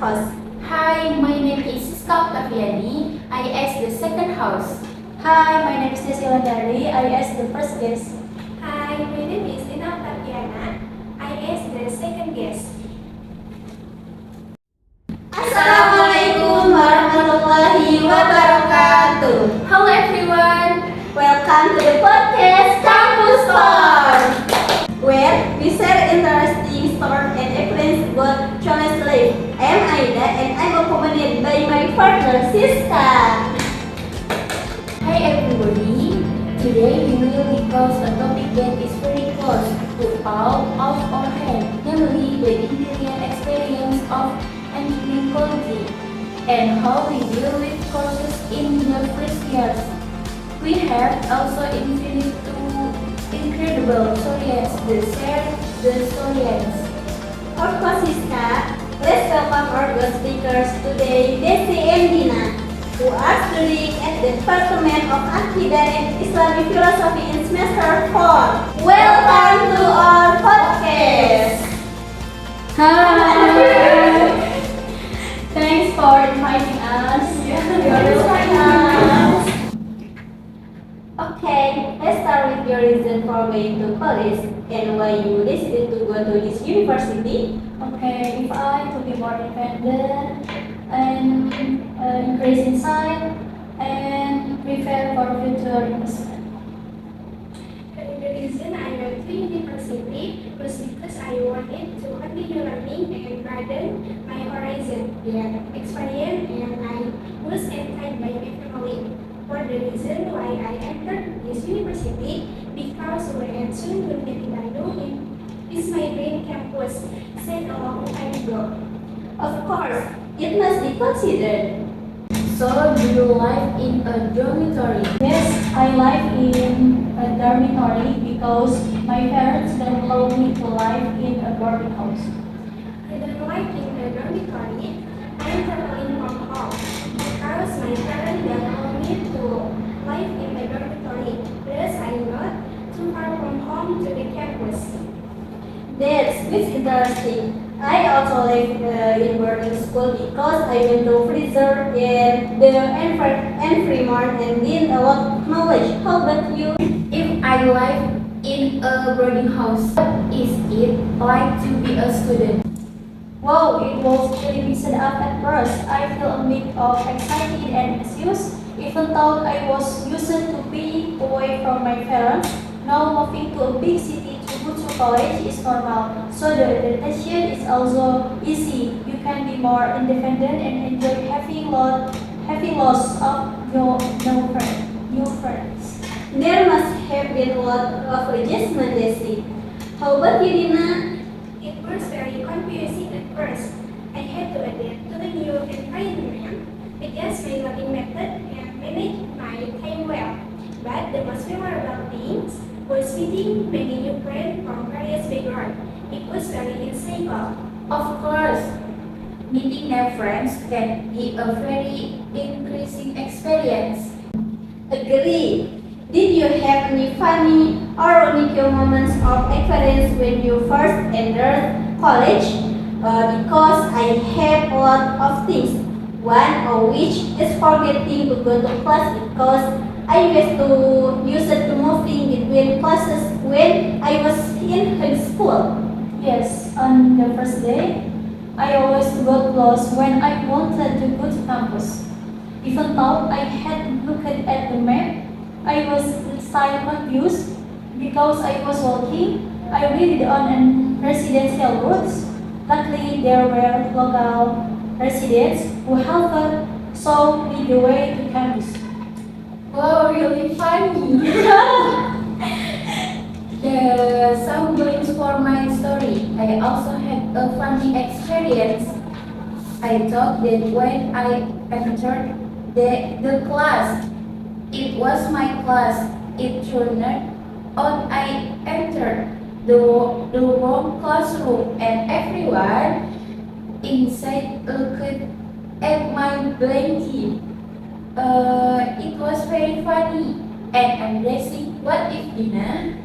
house. Hi, my name is Siska Octaviani. I ask the second house. Hi, my name is Desi Wandari. I ask the first guest. Hi, my name is Dina Octaviana. I ask the second guest. Assalamualaikum warahmatullahi wabarakatuh. Hello everyone. Welcome to the podcast Campus Talk, where we share interesting stories and experience about college life. I am Aida and I'm accompanied by my partner Siska. Hi everybody. Today we will discuss a topic that is very close to all of our head, namely the interior experience of engineering college and how we deal with courses in the first years. We have also incredible stories that share the stories. Of course, Siska, let's welcome our guest speakers today, Desi and Dina, who are studying at the Department of Akidah and Islamic Philosophy in semester 4. Welcome to our podcast. Hi. Thanks for inviting us. Okay, let's start with your reason for going to college and why you decided to go to this university. Okay, if I to be more independent and increase insight and prepare for future investment. The reason I went to university was because I wanted to continue learning and broaden my horizon and experience, and I was encouraged by my family. For the reason why I entered this university, because when soon University Bandung is my dream campus set a long time ago. Of course, it must be considered. So, do you live in a dormitory? Yes, I live in a dormitory because my parents don't allow me to live in a boarding house. I don't like in the dormitory. I'm traveling from home because my parents don't allow me to live in the dormitory. Thus, I'm not too far from home to the campus. That's interesting. I also live in boarding school because I went to Freezer and the Fremont and gained a lot of knowledge. How about you? If I live in a boarding house, what is it like to be a student? Wow, it was really mixed up at first. I feel a mix of excited and anxious, even though I was used to being away from my parents. Now moving to a big city to go to college is normal, so the adaptation is also easy. You can be more independent and enjoy having lots of new friends. There must have been a lot of adjustment, Desi. How about you, Dina? It was very confusing at first. I had to adapt to the new environment, adjust my learning method, and manage my time well. But the most memorable things was meeting many new friends from various backgrounds. It was very insightful. Of course, meeting new friends can be a very increasing experience. Agree. Did you have any funny or unique moments of experience when you first entered college? Because I have a lot of things. One of which is forgetting to go to class because I used to moving between classes when I was in high school. Yes, on the first day, I always got lost when I wanted to go to campus. Even though I had looked at the map, I was still confused because I was walking. I read on residential routes. Luckily, there were local residents who helped show me the way to campus. Wow, really funny. The some points for my story. I also had a funny experience. I thought that when I entered the class, it was my class. It turned out I entered the wrong classroom and everyone inside looked at my blanket. It was very funny and embarrassing. What if Dina?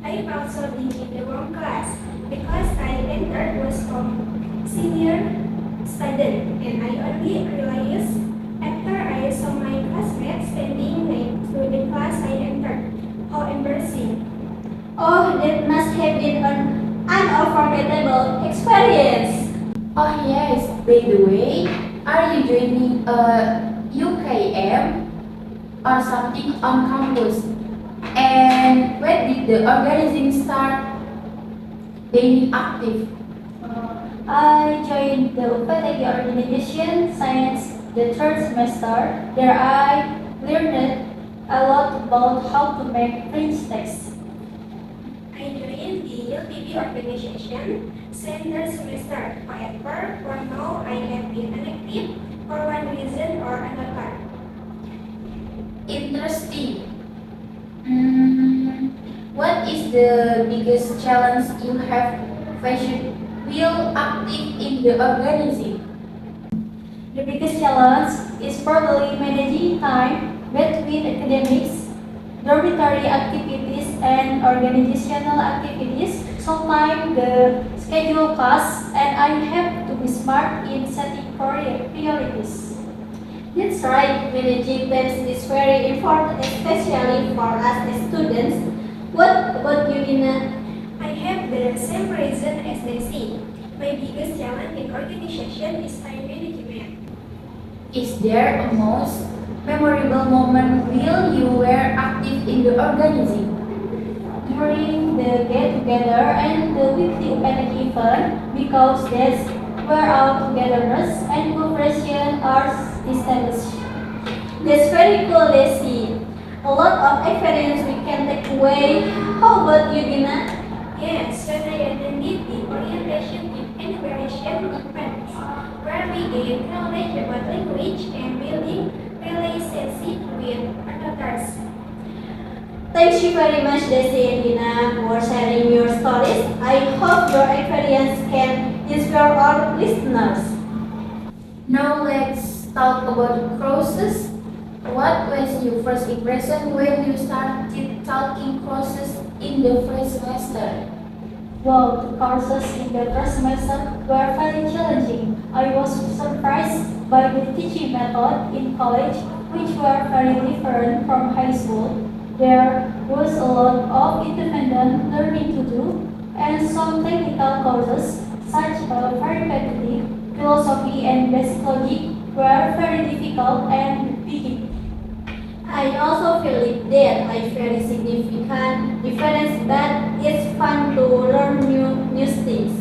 I also being in the wrong class because I entered was from senior student, and I only realized after I saw my classmates standing next to the class I entered. How embarrassing. Oh, that must have been an unforgettable experience. Oh yes, by the way, are you joining a UKM or something on campus? And when did the organizing start being active? I joined the UPTG organization since the third semester. There I learned a lot about how to make print text. I joined the UTB organization since third semester. However, for now I have been inactive for one reason or another. Interesting. What is the biggest challenge you have faced while active in the organizing? The biggest challenge is probably managing time between academics, dormitory activities, and organizational activities. Sometimes the schedule class, and I have to be smart in setting priorities. That's right, managing times is very important, especially for us as students. What about you, Dina? I have the same reason as they see. My biggest challenge in organization is time management. Is there a most memorable moment while you were active in the organizing? During the get-together and the weekly UPTG event, because that's where our togetherness and cooperation are established. That's very cool, Desi. A lot of experience we can take away. How about you, Dina? Yes, when I attended the orientation and integration events, where we gain knowledge about language and building relationship with others. Thank you very much, Desi and Dina, for sharing your stories. I hope your experience can inspire our listeners. Now let's talk about courses. What was your first impression when you started taking courses in the first semester? Well, the courses in the first semester were very challenging. I was surprised by the teaching method in college, which were very different from high school. There was a lot of independent learning to do, and some technical courses, such as arithmetic, philosophy, and basic logic, were very difficult and beginning. I also feel it that I very significant difference, but it's fun to learn new things.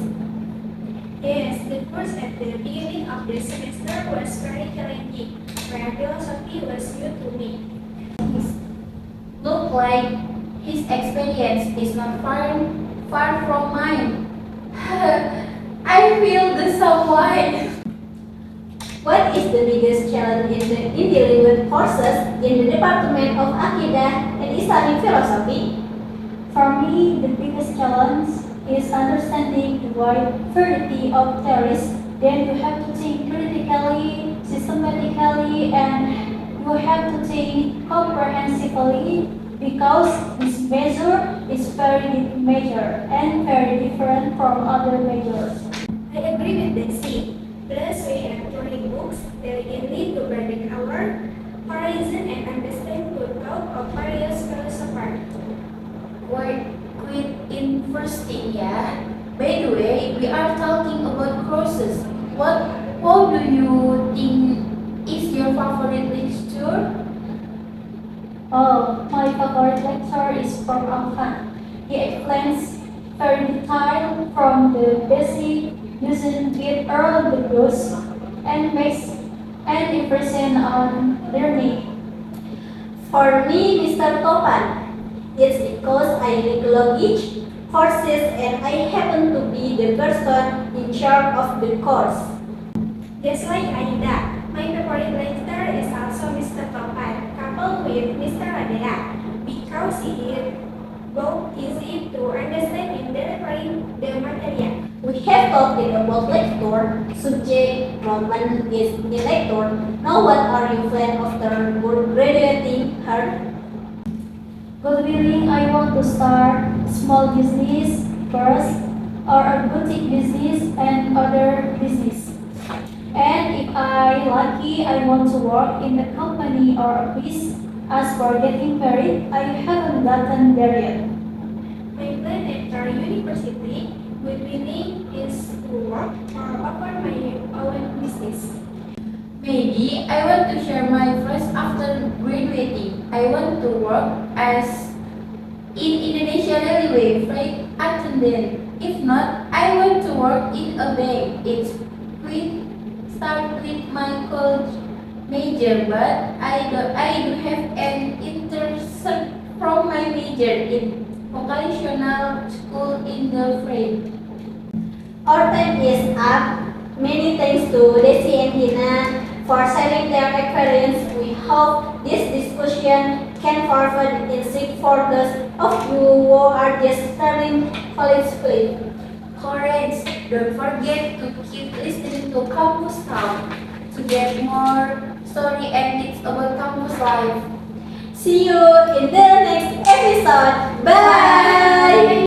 Yes, the course at the beginning of the semester was very challenging, where philosophy was new to me. Look like his experience is not far from mine. I feel the same way. What is the biggest challenge in dealing with courses in the Department of Aqidah and Islamic Philosophy? For me, the biggest challenge is understanding the wide variety of theories. Then you have to think critically, systematically, and you have to think comprehensively because this major is very deep major and very different from other majors. I agree with Desi. Plus, we have to read books diligently to broaden our horizon and understand the thought of various philosophers. Quite interesting, yeah. By the way, we are talking about courses. What do you think is your favorite lecture? Oh, my favorite lecturer is from Afan. He explains very detailed from the basic using it early the books and makes an impression on learning. For me, Mr. Topan, it's because I like language, courses, and I happen to be the person in charge of the course. Just like Aida, my favorite lecturer is also Mr. Topan, coupled with Mr. Adela, because he is both easy to understand in delivering the material. We have talked about lecture, subject, Roman is the lecture. Now what are you planning after graduating her? God willing, I want to start small business first or a boutique business and other business. And if I lucky, I want to work in a company or office. As for getting married, I haven't gotten there yet. My plan after university will be is to work or open my own business. Maybe I want to share my first after graduating. I want to work as in Indonesia Railway freight attendant. If not, I want to work in a bank. It's quite start with my college major, but I do have an interest from my major in vocational school in the freight. Our time is up. Many thanks to Desi and Dina for sharing their experience. We hope this discussion can provide insight for those of you who are just starting college life. Correct. Don't forget to keep listening to Campus Talk to get more story and tips about campus life. See you in the next episode. Bye!